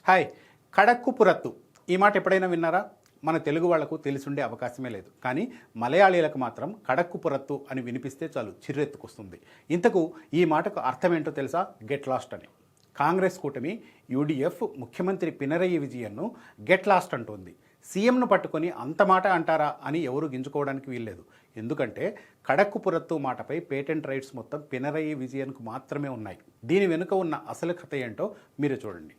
Hi. కడక్కుపు రత్తు ఈ మాట ఎప్పుడైనా విన్నారా? మన తెలుగు వాళ్లకు తెలిసుండే అవకాశమే లేదు. కానీ మలయాళీలకు మాత్రం కడక్కుపు రత్తు అని వినిపిస్తే చాలు చిర్రెత్తుకొస్తుంది. ఇంతకు ఈ మాటకు అర్థమేంటో తెలుసా? గెట్ లాస్ట్ అని. కాంగ్రెస్ కూటమి యూడీఎఫ్ ముఖ్యమంత్రి పినరయి విజయన్ను గెట్ లాస్ట్ అంటోంది. సీఎంను పట్టుకొని అంత మాట అంటారా అని ఎవరు గింజుకోవడానికి వీల్లేదు. ఎందుకంటే కడక్కుపు రత్తు మాటపై పేటెంట్ రైట్స్ మొత్తం పినరయి విజయన్కు మాత్రమే ఉన్నాయి. దీని వెనుక ఉన్న అసలు కథ ఏంటో మీరు చూడండి.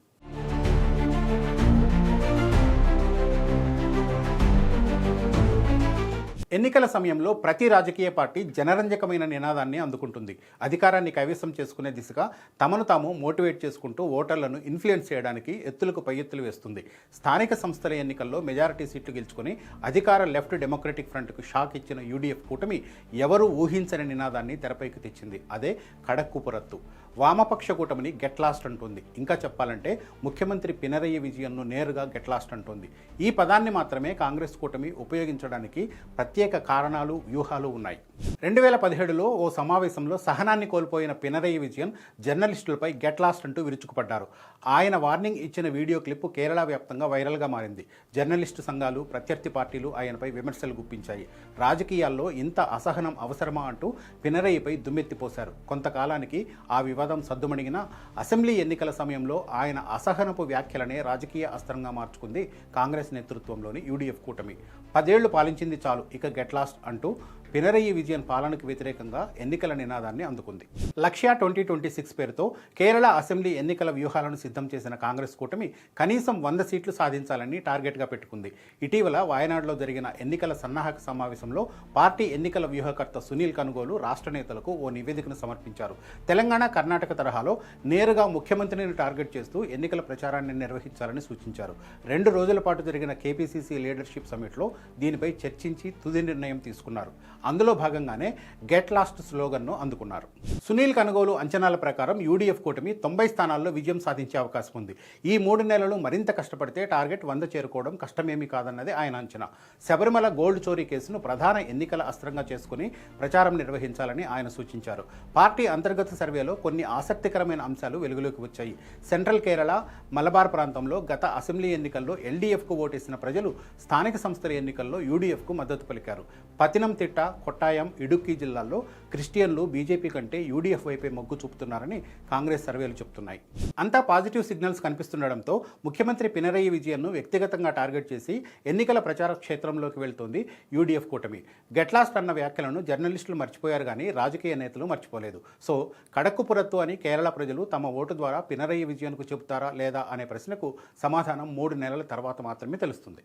ఎన్నికల సమయంలో ప్రతి రాజకీయ పార్టీ జనరంజకమైన నినాదాన్ని అందుకుంటుంది. అధికారాన్ని కైవసం చేసుకునే దిశగా తమను తాము మోటివేట్ చేసుకుంటూ ఓటర్లను ఇన్ఫ్లుయెన్స్ చేయడానికి ఎత్తులకు పై ఎత్తులు వేస్తుంది. స్థానిక సంస్థల ఎన్నికల్లో మెజారిటీ సీట్లు గెలుచుకుని అధికార లెఫ్ట్ డెమోక్రటిక్ ఫ్రంట్కు షాక్ ఇచ్చిన యూడీఎఫ్ కూటమి ఎవరూ ఊహించని నినాదాన్ని తెరపైకి తెచ్చింది. అదే కడక్కుపు రత్తు. వామపక్ష కూటమిని గెట్ లాస్ట్ అంటుంది. ఇంకా చెప్పాలంటే ముఖ్యమంత్రి పినరయి విజయన్ను నేరుగా గెట్ లాస్ట్ అంటుంది. ఈ పదాన్ని మాత్రమే కాంగ్రెస్ కూటమి ఉపయోగించడానికి ప్రత్యేక కారణాలు, వ్యూహాలు ఉన్నాయి. 2017లో ఓ సమావేశంలో సహనాన్ని కోల్పోయిన పినరయి విజయన్ జర్నలిస్టులపై గెట్ లాస్ట్ అంటూ విరుచుకుపడ్డారు. ఆయన వార్నింగ్ ఇచ్చిన వీడియో క్లిప్ కేరళ వ్యాప్తంగా వైరల్గా మారింది. జర్నలిస్టు సంఘాలు, ప్రత్యర్థి పార్టీలు ఆయనపై విమర్శలు గుప్పించాయి. రాజకీయాల్లో ఇంత అసహనం అవసరమా అంటూ పినరయిపై దుమ్మెత్తిపోశారు. కొంతకాలానికి ఆ వివాదం సద్దుమణిగిన అసెంబ్లీ ఎన్నికల సమయంలో ఆయన అసహనపు వ్యాఖ్యలనే రాజకీయ అస్త్రంగా మార్చుకుంది కాంగ్రెస్ నేతృత్వంలోని యూడీఎఫ్ కూటమి. 10 ఏళ్లు పాలించింది చాలు, ఇక గెట్ లాస్ట్ అంటూ పినరయి విజయన్ పాలనకు వ్యతిరేకంగా ఎన్నికల నినాదాన్ని అందుకుంది. లక్ష్య 2026 పేరుతో కేరళ అసెంబ్లీ ఎన్నికల వ్యూహాలను సిద్ధం చేసిన కాంగ్రెస్ కూటమి కనీసం 100 సీట్లు సాధించాలని టార్గెట్గా పెట్టుకుంది. ఇటీవల వాయనాడులో జరిగిన ఎన్నికల సన్నాహక సమావేశంలో పార్టీ ఎన్నికల వ్యూహకర్త సునీల్ కనుగోలు రాష్ట్ర నేతలకు ఓ నివేదికను సమర్పించారు. తెలంగాణ, కర్ణాటక తరహాలో నేరుగా ముఖ్యమంత్రిని టార్గెట్ చేస్తూ ఎన్నికల ప్రచారాన్ని నిర్వహించాలని సూచించారు. 2 రోజుల పాటు జరిగిన కేపీసీసీ లీడర్షిప్ సమిట్లో దీనిపై చర్చించి తుది నిర్ణయం తీసుకున్నారు. అందులో భాగంగానే గెట్ లాస్ట్ స్లోగన్ను అందుకున్నారు. సునీల్ కనుగోలు అంచనాల ప్రకారం యూడీఎఫ్ కూటమి 90 స్థానాల్లో విజయం సాధించే అవకాశం ఉంది. ఈ 3 నెలలు మరింత కష్టపడితే టార్గెట్ 100 చేరుకోవడం కష్టమేమీ కాదన్నదే ఆయన అంచనా. శబరిమల గోల్డ్ చోరీ కేసును ప్రధాన ఎన్నికల అస్త్రంగా చేసుకుని ప్రచారం నిర్వహించాలని ఆయన సూచించారు. పార్టీ అంతర్గత సర్వేలో కొన్ని ఆసక్తికరమైన అంశాలు వెలుగులోకి వచ్చాయి. సెంట్రల్ కేరళ, మలబార్ ప్రాంతంలో గత అసెంబ్లీ ఎన్నికల్లో ఎల్డీఎఫ్కు ఓటేసిన ప్రజలు స్థానిక సంస్థల ఎన్నికల్లో యూడీఎఫ్కు మద్దతు పలికారు. పతినంతిట్ట, కొట్టాయం, ఇడుక్కి జిల్లాల్లో క్రిస్టియన్లు బీజేపీ కంటే యూడీఎఫ్ వైపే మొగ్గు చూపుతున్నారని కాంగ్రెస్ సర్వేలు చెబుతున్నాయి. అంతా పాజిటివ్ సిగ్నల్స్ కనిపిస్తుండడంతో ముఖ్యమంత్రి పినరయి విజయన్ను వ్యక్తిగతంగా టార్గెట్ చేసి ఎన్నికల ప్రచార క్షేత్రంలోకి వెళ్తోంది యూడీఎఫ్ కూటమి. గెట్ లాస్ట్ అన్న వ్యాఖ్యలను జర్నలిస్టులు మర్చిపోయారు కానీ రాజకీయ నేతలు మర్చిపోలేదు. సో కడక్కుపు రత్తు అని కేరళ ప్రజలు తమ ఓటు ద్వారా పినరయి విజయన్కు చెబుతారా లేదా అనే ప్రశ్నకు సమాధానం 3 నెలల తర్వాత మాత్రమే తెలుస్తుంది.